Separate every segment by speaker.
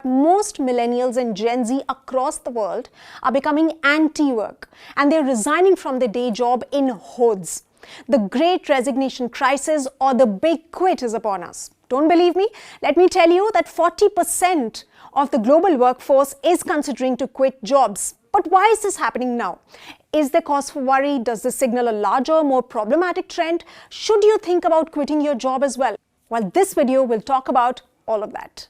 Speaker 1: Most millennials and Gen Z across the world are becoming anti-work and they're resigning from their day job in hordes. The Great Resignation crisis or the big quit is upon us. Don't believe me? Let me tell you that 40% of the global workforce is considering to quit jobs. But why is this happening now? Is there cause for worry? Does this signal a larger, more problematic trend? Should you think about quitting your job as well? Well, this video will talk about all of that.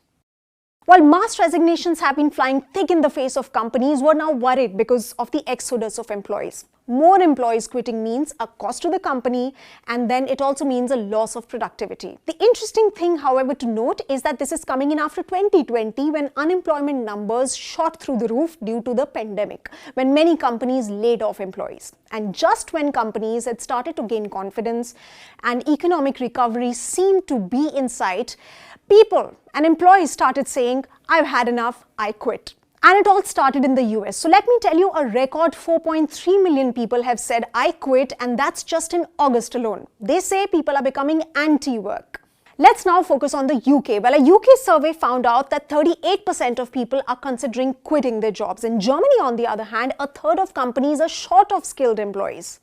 Speaker 1: While mass resignations have been flying thick in the face of companies, we're now worried because of the exodus of employees. More employees quitting means a cost to the company, and then it also means a loss of productivity. The interesting thing, however, to note is that this is coming in after 2020 when unemployment numbers shot through the roof due to the pandemic, when many companies laid off employees. And just when companies had started to gain confidence and economic recovery seemed to be in sight, people and employees started saying, "I've had enough, I quit." And it all started in the US. So let me tell you, a record 4.3 million people have said, "I quit," and that's just in August alone. They say people are becoming anti-work. Let's now focus on the UK. Well, a UK survey found out that 38% of people are considering quitting their jobs. In Germany, on the other hand, a third of companies are short of skilled employees.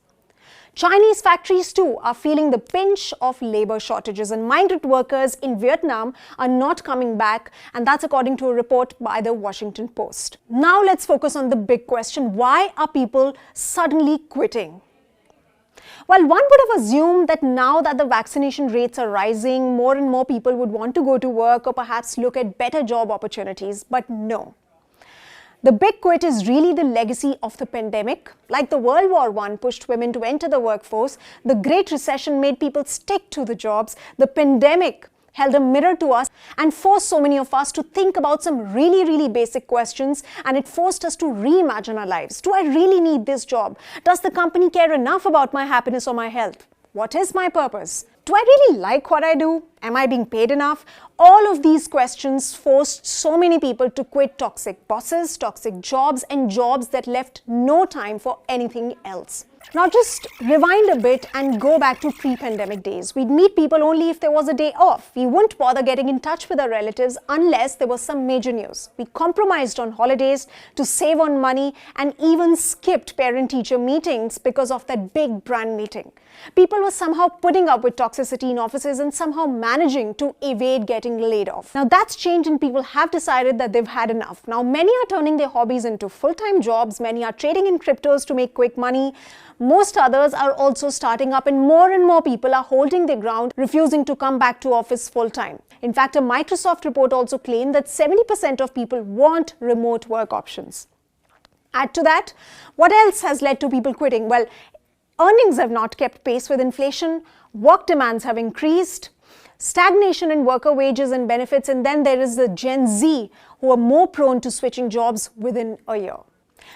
Speaker 1: Chinese factories too are feeling the pinch of labor shortages, and migrant workers in Vietnam are not coming back, and that's according to a report by the Washington Post. Now let's focus on the big question: why are people suddenly quitting? Well, one would have assumed that now that the vaccination rates are rising, more and more people would want to go to work or perhaps look at better job opportunities, but no. The big quit is really the legacy of the pandemic. Like the World War I pushed women to enter the workforce, the Great Recession made people stick to the jobs, the pandemic held a mirror to us and forced so many of us to think about some really basic questions, and it forced us to reimagine our lives. Do I really need this job? Does the company care enough about my happiness or my health? What is my purpose? Do I really like what I do? Am I being paid enough? All of these questions forced so many people to quit toxic bosses, toxic jobs, and jobs that left no time for anything else. Now just rewind a bit and go back to pre-pandemic days. We'd meet people only if there was a day off. We wouldn't bother getting in touch with our relatives unless there was some major news. We compromised on holidays to save on money and even skipped parent-teacher meetings because of that big brand meeting. People were somehow putting up with toxicity in offices and somehow managing to evade getting laid off. Now that's changed and people have decided that they've had enough. Now many are turning their hobbies into full-time jobs, many are trading in cryptos to make quick money. Most others are also starting up, and more people are holding their ground, refusing to come back to office full-time. In fact, a Microsoft report also claimed that 70% of people want remote work options. Add to that, what else has led to people quitting? Well, earnings have not kept pace with inflation, work demands have increased, stagnation in worker wages and benefits, and then there is the Gen Z who are more prone to switching jobs within a year.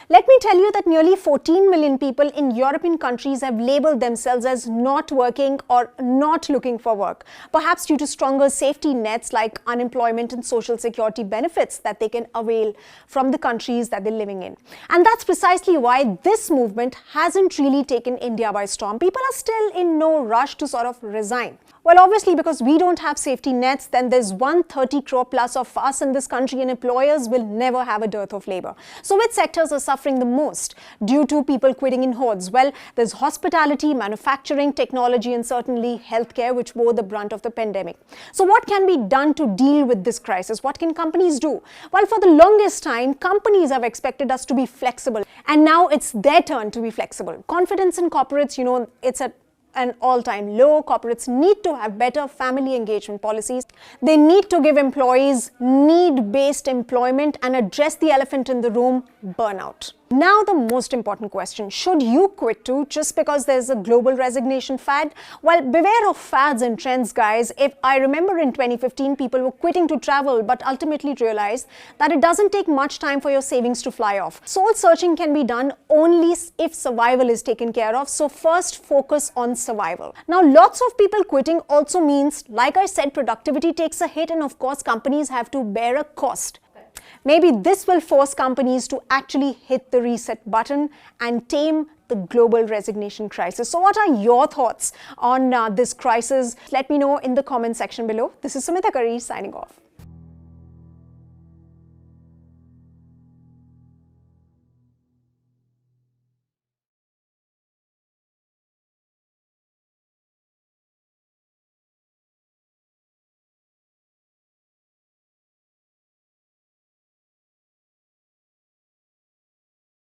Speaker 1: Let me tell you that nearly 14 million people in European countries have labeled themselves as not working or not looking for work, perhaps due to stronger safety nets like unemployment and social security benefits that they can avail from the countries that they're living in. And that's precisely why this movement hasn't really taken India by storm. People are still in no rush to sort of resign. Well, obviously, because we don't have safety nets, then there's 130 crore plus of us in this country, and employers will never have a dearth of labor. So which sectors are suffering the most due to people quitting in hordes? Well, there's hospitality, manufacturing, technology, and certainly healthcare, which bore the brunt of the pandemic. So what can be done to deal with this crisis? What can companies do? Well, for the longest time, companies have expected us to be flexible, and now it's their turn to be flexible. Confidence in corporates, it's at an all-time low. Corporates need to have better family engagement policies. They need to give employees need-based employment and address the elephant in the room, burnout. Now the most important question: should you quit too just because there's a global resignation fad? Well, beware of fads and trends, guys. If I remember in 2015, people were quitting to travel but ultimately realized that it doesn't take much time for your savings to fly off. Soul searching can be done only if survival is taken care of, so first focus on survival. Now lots of people quitting also means, like I said, productivity takes a hit, and of course companies have to bear a cost. Maybe this will force companies to actually hit the reset button and tame the global resignation crisis. So what are your thoughts on this crisis? Let me know in the comment section below. This is Sumita Curry signing off.